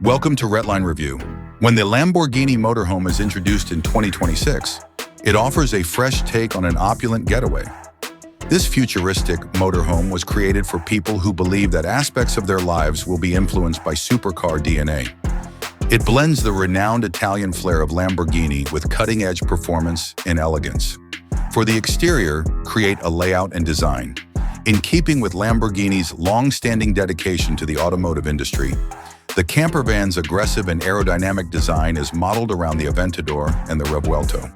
Welcome to Redline Review. When the Lamborghini Motorhome is introduced in 2026, it offers a fresh take on an opulent getaway. This futuristic motorhome was created for people who believe that aspects of their lives will be influenced by supercar DNA. It blends the renowned Italian flair of Lamborghini with cutting-edge performance and elegance. For the exterior, create a layout and design. In keeping with Lamborghini's long-standing dedication to the automotive industry, the campervan's aggressive and aerodynamic design is modeled around the Aventador and the Revuelto.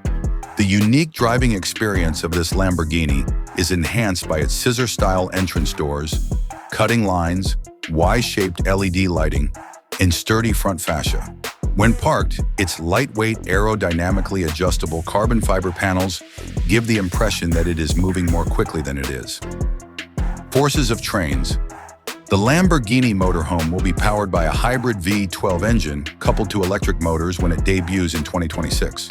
The unique driving experience of this Lamborghini is enhanced by its scissor-style entrance doors, cutting lines, Y-shaped LED lighting, and sturdy front fascia. When parked, its lightweight, aerodynamically adjustable carbon fiber panels give the impression that it is moving more quickly than it is. Forces of trains. The Lamborghini Motorhome will be powered by a hybrid V12 engine coupled to electric motors when it debuts in 2026.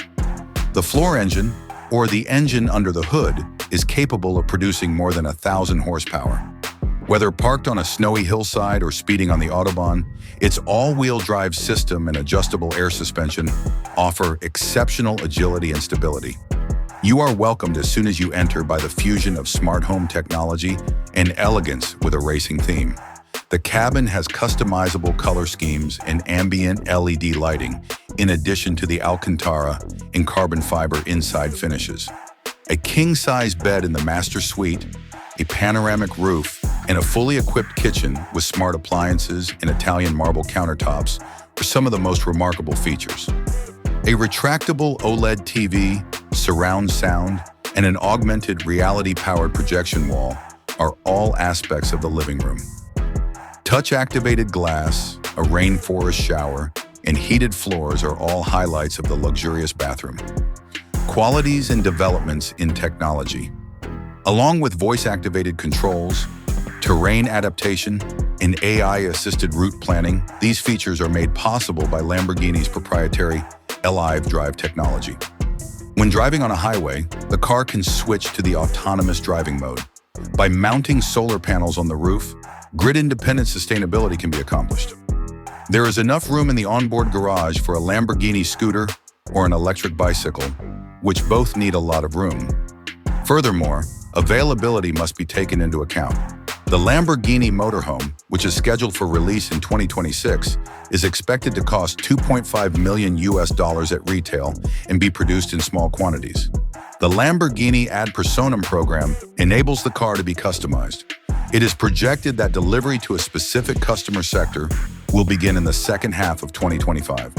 The floor engine, or the engine under the hood, is capable of producing more than 1,000 horsepower. Whether parked on a snowy hillside or speeding on the Autobahn, its all-wheel drive system and adjustable air suspension offer exceptional agility and stability. You are welcomed as soon as you enter by the fusion of smart home technology and elegance with a racing theme. The cabin has customizable color schemes and ambient LED lighting, in addition to the Alcantara and carbon fiber inside finishes. A king-size bed in the master suite, a panoramic roof, and a fully equipped kitchen with smart appliances and Italian marble countertops are some of the most remarkable features. A retractable OLED TV, surround sound, and an augmented reality-powered projection wall are all aspects of the living room. Touch-activated glass, a rainforest shower, and heated floors are all highlights of the luxurious bathroom. Qualities and developments in technology. Along with voice-activated controls, terrain adaptation, and AI-assisted route planning, these features are made possible by Lamborghini's proprietary Live Drive technology. When driving on a highway, the car can switch to the autonomous driving mode. By mounting solar panels on the roof, grid-independent sustainability can be accomplished. There is enough room in the onboard garage for a Lamborghini scooter or an electric bicycle, which both need a lot of room. Furthermore, availability must be taken into account. The Lamborghini Motorhome, which is scheduled for release in 2026, is expected to cost $2.5 million at retail and be produced in small quantities. The Lamborghini Ad Personam program enables the car to be customized. It is projected that delivery to a specific customer sector will begin in the second half of 2025.